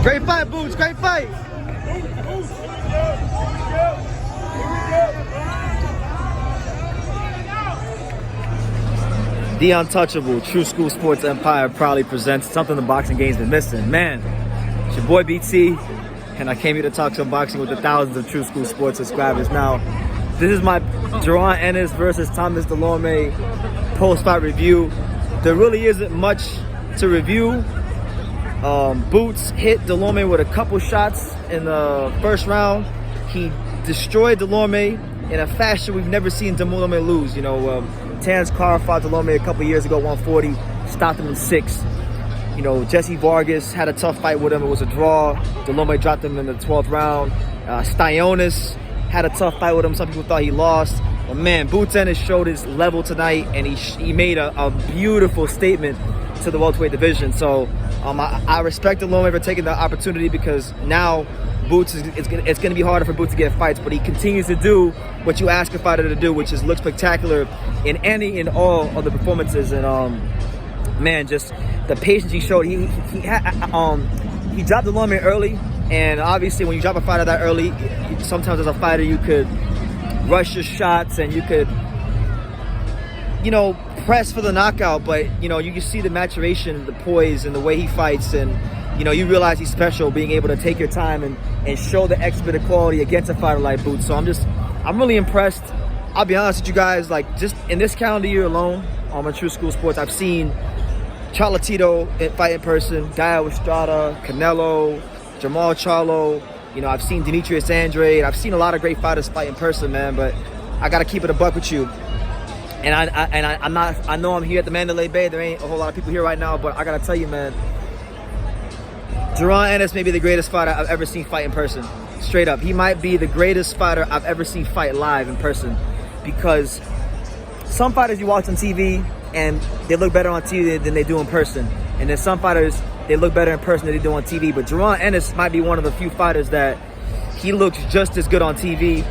Great fight, Boots. Great fight. The Untouchable True School Sports Empire proudly presents something the boxing game's been missing. Man, it's your boy BT, and I came here to talk some boxing with the thousands of True School Sports subscribers. Now, this is my Jaron Ennis versus Thomas Dulorme post-fight review. There really isn't much to review. Boots hit Dulorme with a couple shots in the first round. He destroyed Dulorme in a fashion we've never seen Dulorme lose. You know, Terrence Carr fought Dulorme a couple years ago, 140, stopped him in 6. You know, Jesse Vargas had a tough fight with him. It was a draw. Dulorme dropped him in the 12th round. Styontis had a tough fight with him. Some people thought he lost. But man, Boots Ennis showed his level tonight, and he made a beautiful statement to the welterweight division. So I respect Dulorme for taking the opportunity, because now Boots it's going to be harder for Boots to get fights, but he continues to do what you ask a fighter to do, which is look spectacular in any and all of the performances. And man, just the patience he showed. He dropped Dulorme early, and obviously when you drop a fighter that early, sometimes as a fighter you could rush your shots and you could, you know, press for the knockout, but you know, you can see the maturation, the poise, and the way he fights, and you know, you realize he's special, being able to take your time and show the exhibited quality against a fighter like Boots. So I'm really impressed. I'll be honest with you guys, like just in this calendar year alone, on my True School Sports, I've seen Chocolatito fight in person, Gaio Estrada, Canelo, Jamal Charlo. You know, I've seen Demetrius Andrade. I've seen a lot of great fighters fight in person, man. But I gotta keep it a buck with you. And I know I'm here at the Mandalay Bay. There ain't a whole lot of people here right now, but I gotta tell you, man, Jaron Ennis may be the greatest fighter I've ever seen fight in person. Straight up, he might be the greatest fighter I've ever seen fight live in person. Because some fighters you watch on TV and they look better on TV than they do in person, and then some fighters they look better in person than they do on TV. But Jaron Ennis might be one of the few fighters that he looks just as good on TV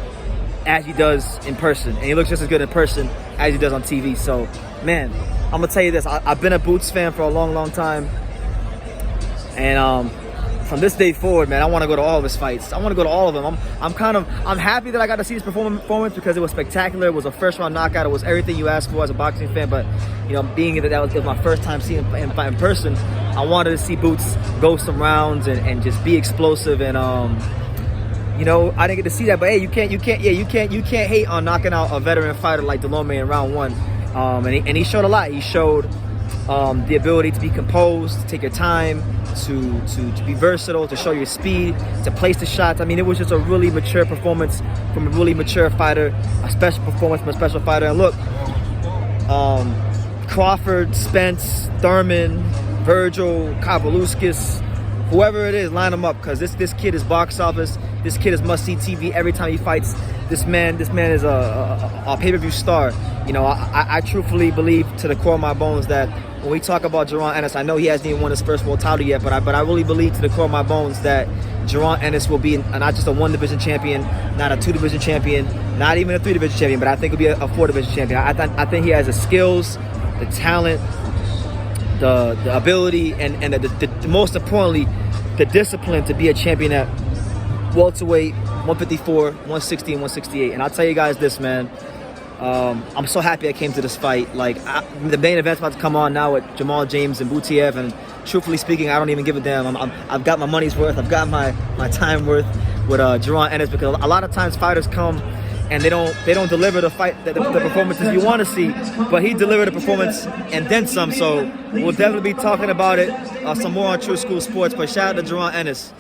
as he does in person, and he looks just as good in person as he does on TV. So, man, I'm gonna tell you this: I've been a Boots fan for a long time, and from this day forward, man, I want to go to all of his fights. I want to go to all of them. I'm happy that I got to see his performance, because it was spectacular. It was a first round knockout. It was everything you asked for as a boxing fan. But you know, being that it was my first time seeing him fight in person, I wanted to see Boots go some rounds and just be explosive. And you know, I didn't get to see that. But hey, you can't hate on knocking out a veteran fighter like Dulorme in round 1. And he showed a lot. He showed the ability to be composed, to take your time, to be versatile, to show your speed, to place the shots. I mean, it was just a really mature performance from a really mature fighter, a special performance from a special fighter. And look, Crawford, Spence, Thurman, Virgil, Kavaluskis, whoever it is, line them up, because this kid is box office. This kid is must-see TV every time he fights. This man is a pay-per-view star. You know, I truthfully believe to the core of my bones that when we talk about Jaron Ennis, I know he hasn't even won his first world title yet, but I really believe to the core of my bones that Jaron Ennis will be not just a 1-division champion, not a 2-division champion, not even a 3-division champion, but I think he'll be a 4-division champion. I think he has the skills, the talent, the ability, and the most importantly, the discipline to be a champion at welterweight, 154, 160, and 168. And I'll tell you guys this, man. I'm so happy I came to this fight. Like, the main event's about to come on now with Jamal James and Butiev, and truthfully speaking, I don't even give a damn. I've got my money's worth. I've got my time worth with Jaron Ennis, because a lot of times fighters come and they don't deliver the performances you want to see, but he delivered a performance and then some. So we'll definitely be talking about it some more on True School Sports. But shout out to Jaron Ennis,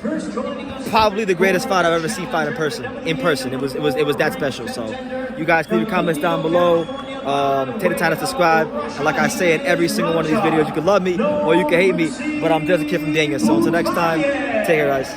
probably the greatest fight I've ever seen fight in person. It was that special. So you guys leave your comments down below. Take the time to subscribe. And like I say in every single one of these videos, you can love me or you can hate me, but I'm just a kid from Daniel. So until next time, take care, guys.